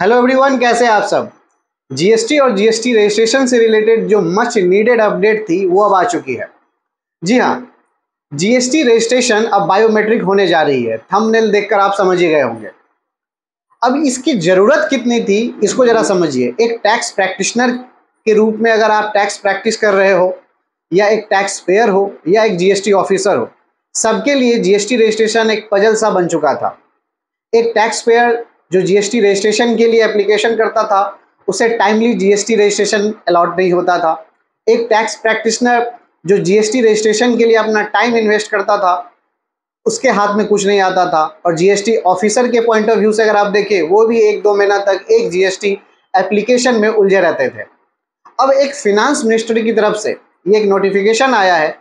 Hello everyone, कैसे हैं आप सब। जीएसटी और जीएसटी रजिस्ट्रेशन से रिलेटेड जो मच नीडेड अपडेट थी वो अब आ चुकी है। जी हाँ, जीएसटी रजिस्ट्रेशन अब बायोमेट्रिक होने जा रही है। थंबनेल देखकर आप समझ ही गए होंगे। अब इसकी ज़रूरत कितनी थी इसको ज़रा समझिए। एक टैक्स प्रैक्टिशनर के रूप में अगर आप टैक्स प्रैक्टिस कर रहे हो, या एक टैक्स पेयर हो, या एक जीएसटी ऑफिसर हो, सबके लिए जीएसटी रजिस्ट्रेशन एक पजल सा बन चुका था। एक टैक्स पेयर जो जीएसटी रजिस्ट्रेशन के लिए एप्लीकेशन करता था, उसे टाइमली जीएसटी रजिस्ट्रेशन अलॉट नहीं होता था। एक टैक्स प्रैक्टिशनर जो जीएसटी रजिस्ट्रेशन के लिए अपना टाइम इन्वेस्ट करता था, उसके हाथ में कुछ नहीं आता था। और जीएसटी ऑफिसर के पॉइंट ऑफ व्यू से अगर आप देखें, वो भी 1-2 महीना तक एक जीएसटी एप्लीकेशन में उलझे रहते थे। अब एक फिनांस मिनिस्ट्री की तरफ से ये एक नोटिफिकेशन आया है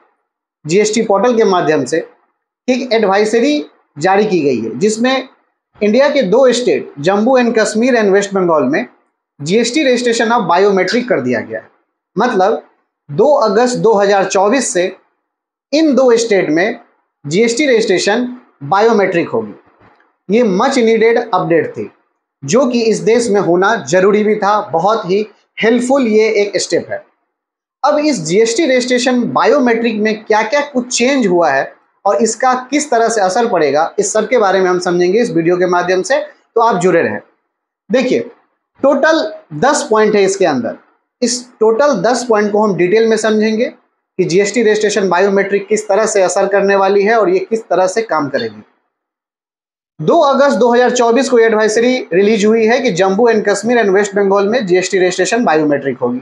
जीएसटी पोर्टल के माध्यम से कि एक एडवाइजरी जारी की गई है, जिसमें इंडिया के 2 state Jammu and Kashmir and West Bengal में जीएसटी रजिस्ट्रेशन अब बायोमेट्रिक कर दिया गया है। मतलब 2 अगस्त 2024 से इन 2 स्टेट में जीएसटी रजिस्ट्रेशन बायोमेट्रिक होगी। ये मच नीडेड अपडेट थी, जो कि इस देश में होना जरूरी भी था। बहुत ही हेल्पफुल ये एक स्टेप है। अब इस जीएसटी रजिस्ट्रेशन बायोमेट्रिक में क्या क्या कुछ चेंज हुआ है और इसका किस तरह से असर पड़ेगा, इस सब के बारे में हम समझेंगे इस वीडियो के माध्यम से। तो आप जुड़े रहें। देखिए, टोटल 10 पॉइंट है इसके अंदर। इस टोटल 10 पॉइंट को हम डिटेल में समझेंगे कि जीएसटी रजिस्ट्रेशन बायोमेट्रिक किस तरह से असर करने वाली है और ये किस तरह से काम करेगी। 2 अगस्त 2024 को एडवाइजरी रिलीज हुई है कि Jammu and Kashmir and West Bengal में जीएसटी रजिस्ट्रेशन बायोमेट्रिक होगी।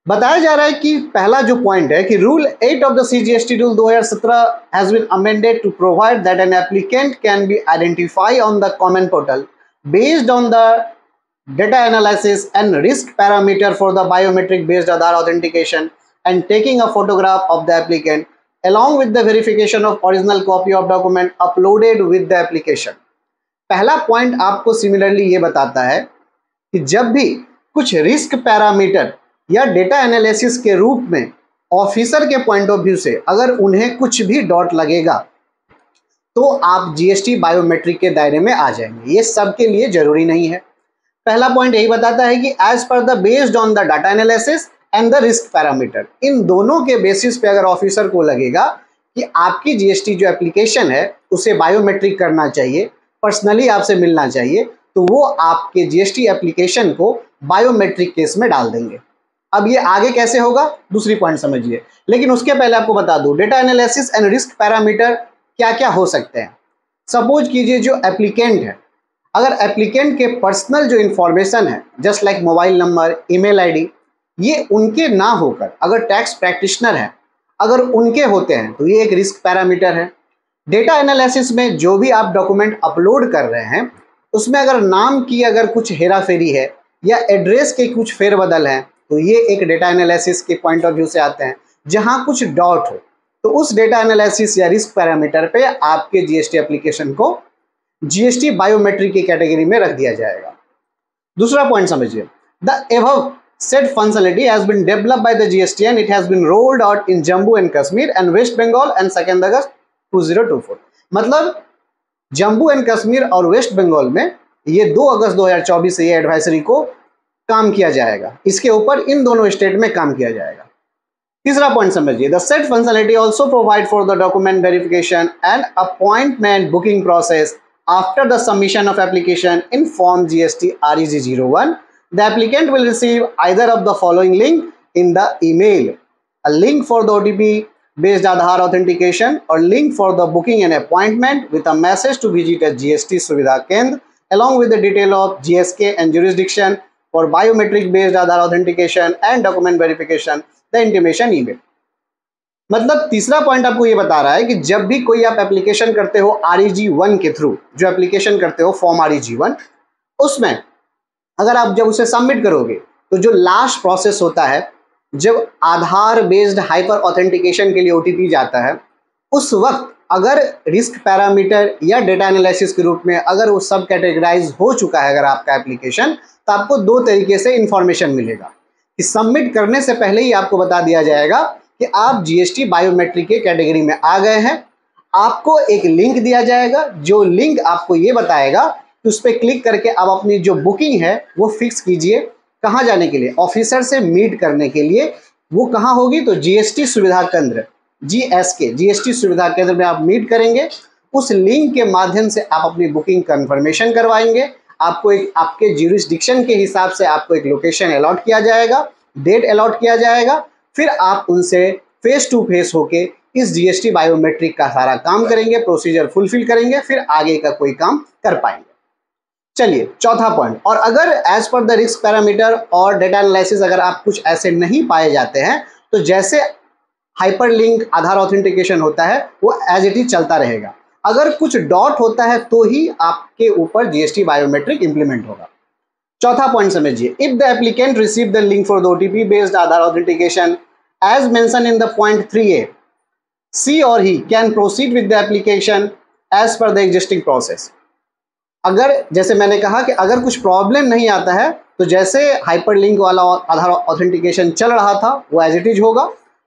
बताया जा रहा है कि पहला जो पॉइंट है कि rule 8 of the CGST rule 2017 has been amended to provide that an applicant can be identify on the common portal based on the data analysis and risk parameter for the biometric based Aadhaar authentication and taking a photograph of the applicant along with the verification of original copy of document uploaded with the application। पहला point आपको similarly ये बताता है कि जब भी कुछ risk parameter या डेटा एनालिसिस के रूप में ऑफिसर के पॉइंट ऑफ व्यू से अगर उन्हें कुछ भी डॉट लगेगा, तो आप जीएसटी बायोमेट्रिक के दायरे में आ जाएंगे। ये सबके लिए जरूरी नहीं है। पहला पॉइंट यही बताता है कि as per the based on the data analysis and the risk parameter, इन दोनों के बेसिस पे अगर ऑफिसर को लगेगा कि आपकी जीएसटी जो एप्लीकेशन है उसे बायोमेट्रिक करना चाहिए, पर्सनली आपसे मिलना चाहिए, तो वो आपके जीएसटी एप्लीकेशन को बायोमेट्रिक केस में डाल देंगे। अब ये आगे कैसे होगा, दूसरी पॉइंट समझिए। लेकिन उसके पहले आपको बता दूं, data analysis and risk parameter क्या क्या हो सकते हैं। सपोज कीजिए जो एप्लीकेंट है, अगर एप्लीकेंट के पर्सनल जो इंफॉर्मेशन है, just like mobile number, email ID, ये उनके ना होकर अगर टैक्स प्रैक्टिशनर है, अगर उनके होते हैं, तो ये एक रिस्क पैरामीटर है। डेटा एनालिसिस में जो भी आप डॉक्यूमेंट अपलोड कर रहे हैं, उसमें अगर नाम की अगर कुछ हेरा फेरी है या एड्रेस के कुछ फेरबदल हैं, तो ये एक डेटा एनालिसिस के पॉइंट ऑफ व्यू से आते हैं। जहां कुछ डॉट हो, तो उस डेटा एनालिसिस या रिस्क पैरामीटर पे आपके जीएसटी एप्लीकेशन को जीएसटी बायोमेट्रिक की कैटेगरी में रख दिया जाएगा। दूसरा पॉइंट समझिए, the above said functionality has been developed by the GST and it has been rolled out in Jammu and Kashmir and West Bengal and 2 August 2024। मतलब जम्मू एंड कश्मीर और वेस्ट बंगाल में ये 2 अगस्त 2024 से ये एडवाइजरी को काम किया जाएगा। इसके ऊपर इन दोनों स्टेट में काम किया जाएगा। तीसरा पॉइंट समझिए, the set functionality also provide for the document verification and appointment booking process after the submission of application in form GST REG01. The applicant will receive either of the following link in the email: a link for the OTP based Aadhaar authentication or link for the booking an appointment with a message to visit a GST Suvidha Kendra along with the detail of GSK and jurisdiction for biometric based Aadhaar authentication and document verification, the intimation email। मतलब तीसरा point आपको ये बता रहा है कि जब भी कोई आप एप्लीकेशन करते हो REG1 के थ्रू, जो एप्लीकेशन करते हो फॉर्म REG1, उसमें अगर आप जब उसे सबमिट करोगे, तो जो लास्ट प्रोसेस होता है, जब आधार बेस्ड हाइपर ऑथेंटिकेशन के लिए OTP जाता है, उस वक्त अगर रिस्क पैरामीटर या डेटा एनालिसिस के रूप में अगर वो सब कैटेगराइज हो चुका है अगर आपका एप्लीकेशन, तो आपको 2 तरीके से इंफॉर्मेशन मिलेगा कि सबमिट करने से पहले ही आपको बता दिया जाएगा कि आप जीएसटी बायोमेट्रिक के कैटेगरी में आ गए हैं। आपको एक लिंक दिया जाएगा, जो लिंक आपको ये बताएगा तो उस पर क्लिक करके आप अपनी जो बुकिंग है वो फिक्स कीजिए। कहाँ जाने के लिए? ऑफिसर से मीट करने के लिए। वो कहाँ होगी? तो जीएसटी सुविधा केंद्र, जीएसके, जीएसटी सुविधा केंद्र में आप मीट करेंगे। उस लिंक के माध्यम से आप अपनी बुकिंग कंफर्मेशन करवाएंगे। आपको एक आपके ज्यूरिसडिक्शन के हिसाब से आपको एक लोकेशन अलॉट किया जाएगा, डेट अलॉट किया जाएगा। फिर आप उनसे फेस टू फेस होके इस जीएसटी बायोमेट्रिक का सारा काम करेंगे, प्रोसीजर फुलफिल करेंगे, फिर आगे का कोई काम कर पाएंगे। चलिए चौथा पॉइंट, और अगर as per the risk parameter और डेटा एनालिसिस अगर आप कुछ ऐसे नहीं पाए जाते हैं तो जैसे हाइपरलिंक आधार ऑथेंटिकेशन होता है वो एज इट इज चलता रहेगा। अगर कुछ डॉट होता है तो ही आपके ऊपर जीएसटी बायोमेट्रिक इंप्लीमेंट होगा। चौथा पॉइंट समझिए, if the applicant receive the link for the OTP based Aadhaar authentication as mention in the point 3A, she or he can proceed with the application as per the existing process. अगर जैसे मैंने कहा कि अगर कुछ problem नहीं आता है तो जैसे हाइपरलिंक वाला आधार ऑथेंटिकेशन चल रहा था वो एज इट इज होगा।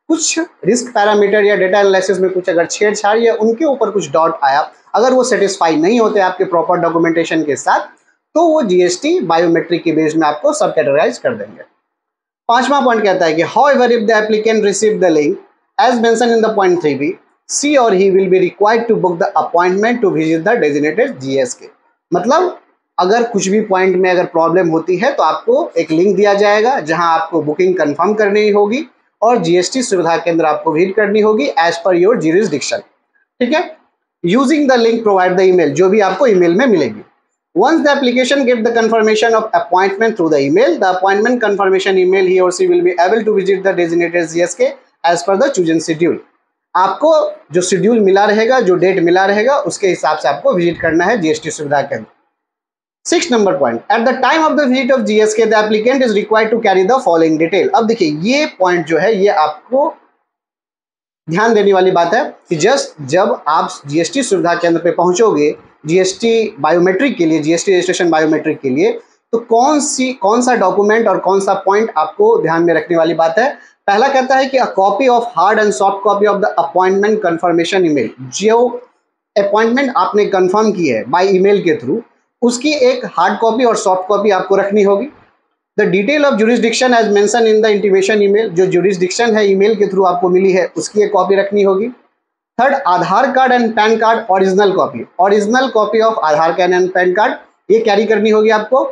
कुछ रिस्क पैरामीटर या डेटा एनालिसिस में कुछ अगर छेड़छाड़ या उनके ऊपर कुछ डॉट आया, अगर वो सेटिस्फाई नहीं होते आपके प्रॉपर डॉक्यूमेंटेशन के साथ, तो वो जीएसटी बायोमेट्रिक के बेस में आपको सब कैटेगराइज कर देंगे। पांचवा पॉइंट कहता है कि however if the applicant receive the link as mention in the point 3B, she or he will be required to book the appointment to visit the designated GSK. मतलब अगर कुछ भी पॉइंट में अगर प्रॉब्लम होती है तो आपको एक लिंक दिया जाएगा जहां आपको बुकिंग कंफर्म करनी होगी और जीएसटी सुविधा केंद्र आपको विजिट करनी होगी एज पर योर ज्यूरिसडिक्शन। ठीक है, using the link provide the email, जो भी आपको ईमेल में मिलेगी। Once the application get the confirmation of appointment through the email, the appointment confirmation email, he or she will be able to visit the designated GSK as per the chosen schedule. आपको जो schedule मिला रहेगा, जो date मिला रहेगा, उसके हिसाब से आपको विजिट करना है जीएसटी सुविधा केंद्र। 6 number point, at the time of the visit of GSK the applicant is required to carry the following detail. अब देखिए ये पॉइंट जो है ये आपको ध्यान देने वाली बात है कि जब आप जीएसटी सुविधा केंद्र पे पहुंचोगे जीएसटी बायोमेट्रिक के लिए, जीएसटी रजिस्ट्रेशन बायोमेट्रिक के लिए, तो कौन सा डॉक्यूमेंट और कौन सा पॉइंट आपको ध्यान में रखने वाली बात है। पहला कहता है कि a copy of hard and soft copy of the appointment confirmation email. जो अपॉइंटमेंट आपने कंफर्म की है बाय ईमेल के थ्रू, उसकी एक हार्ड कॉपी और सॉफ्ट कॉपी आपको रखनी होगी। The detail of jurisdiction as mention in the intimation email, जो जुरिसडिक्शन है ईमेल के थ्रू आपको मिली है उसकी एक कॉपी रखनी होगी। Third, Aadhaar card and PAN card original copy of Aadhaar card and PAN card, ये कैरी करनी होगी आपको।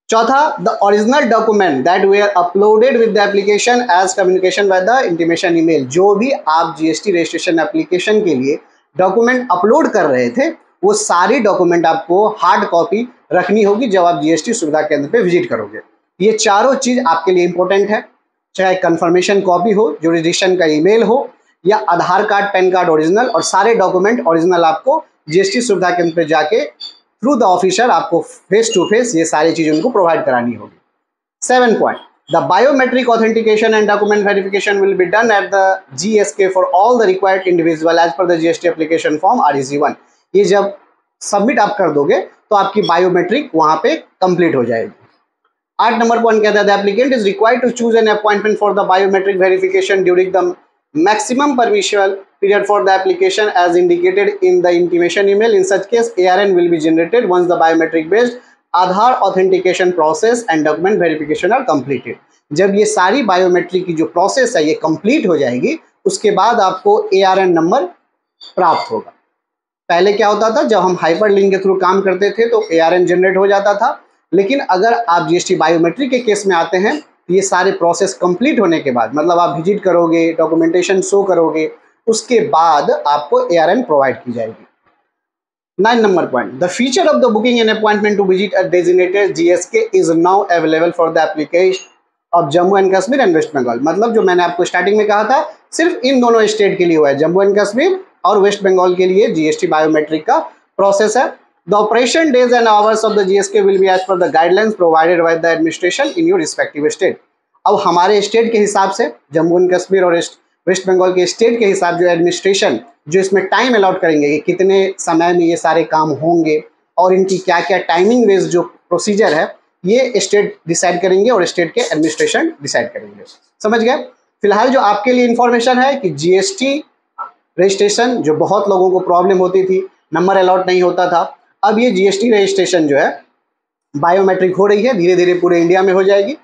चौथा, the original document that were uploaded with the application as communication by the intimation email. जो भी आप जीएसटी रजिस्ट्रेशन एप्लीकेशन के लिए डॉक्यूमेंट अपलोड कर रहे थे वो सारी डॉक्यूमेंट आपको हार्ड कॉपी रखनी होगी जब आप जीएसटी सुविधा केंद्र पे विजिट करोगे। ये चारों चीज आपके लिए इंपॉर्टेंट है, चाहे कंफर्मेशन कॉपी हो, जुरिसडिक्शन का ईमेल हो, या आधार कार्ड पैन कार्ड ओरिजिनल, और सारे डॉक्यूमेंट ओरिजिनल आपको जीएसटी सुविधा केंद्र पे जाके थ्रू द ऑफिसर आपको फेस टू फेस ये सारी चीजें उनको प्रोवाइड करानी होगी। 7 point, the biometric authentication and document verification will be done at the GSK for all the required individual as per the GST application form REC1। ये जब submit आप कर दोगे तो आपकी बायोमेट्रिक वहां पे कंप्लीट हो जाएगी। 8 नंबर पॉइंट कहता है the applicant is required to choose an appointment for the biometric verification during the maximum permissible period for the application as indicated in the intimation email. In such case, ARN will be generated once the biometric based Aadhaar authentication process and document verification are completed. जब ये सारी biometric की जो process है ये complete हो जाएगी, उसके बाद आपको ARN नंबर प्राप्त होगा। पहले क्या होता था, जब हम हाइपर लिंक के थ्रू काम करते थे तो ARN जनरेट हो जाता था, लेकिन अगर आप जीएसटी बायोमेट्रिक के केस में आते हैं ये सारे प्रोसेस कंप्लीट होने के बाद, मतलब आप विजिट करोगे, डॉक्यूमेंटेशन शो करोगे, उसके बाद आपको ARN प्रोवाइड की जाएगी। 9 number point, the feature of the booking an appointment to visit a designated GSK is now available for the application of Jammu and Kashmir and West Bengal. मतलब जो मैंने आपको स्टार्टिंग में कहा था सिर्फ इन दोनों स्टेट के लिए हुआ है, जम्मू एंड कश्मीर और वेस्ट बंगाल के लिए जीएसटी बायोमेट्रिक का प्रोसेस है। The operation days and hours of the GSK will be as per the guidelines provided by the administration in your respective state. अब हमारे स्टेट के हिसाब से जम्मू एंड कश्मीर और वेस्ट बंगाल के स्टेट के हिसाब जो एडमिनिस्ट्रेशन जो इसमें टाइम अलॉट करेंगे कि कितने समय में ये सारे काम होंगे और इनकी क्या क्या टाइमिंग बेस्ड जो प्रोसीजर है ये स्टेट डिसाइड करेंगे और स्टेट के एडमिनिस्ट्रेशन डिसाइड करेंगे। समझ गए? फिलहाल जो आपके लिए इंफॉर्मेशन है कि जीएसटी रजिस्ट्रेशन जो बहुत लोगों को प्रॉब्लम होती थी, नंबर अलॉट नहीं होता था, अब ये जीएसटी रजिस्ट्रेशन जो है बायोमेट्रिक हो रही है, धीरे धीरे पूरे इंडिया में हो जाएगी।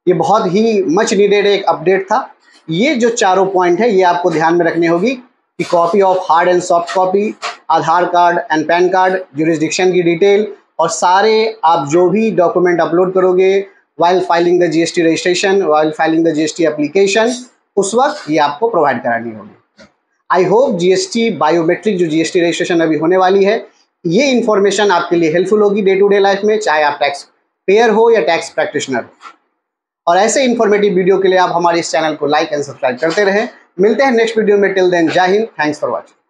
ये बहुत ही मच नीडेड एक अपडेट था। ये जो चारों पॉइंट है ये आपको ध्यान में रखनी होगी कि copy of hard and soft copy, Aadhaar card and PAN card, jurisdiction की डिटेल और सारे आप जो भी डॉक्यूमेंट अपलोड करोगे while filing the GST registration, while filing the GST application, उस वक्त ये आपको प्रोवाइड करानी होगी। आई होप जीएसटी बायोमेट्रिक जो जीएसटी रजिस्ट्रेशन अभी होने वाली है ये इन्फॉर्मेशन आपके लिए हेल्पफुल होगी डे टू डे लाइफ में, चाहे आप टैक्स पेयर हो या टैक्स प्रैक्टिशनर हो। और ऐसे इन्फॉर्मेटिव वीडियो के लिए आप हमारे इस चैनल को लाइक एंड सब्सक्राइब करते रहें। मिलते हैं नेक्स्ट वीडियो में। टिल देन, जय हिंद, थैंक्स फॉर वॉचिंग।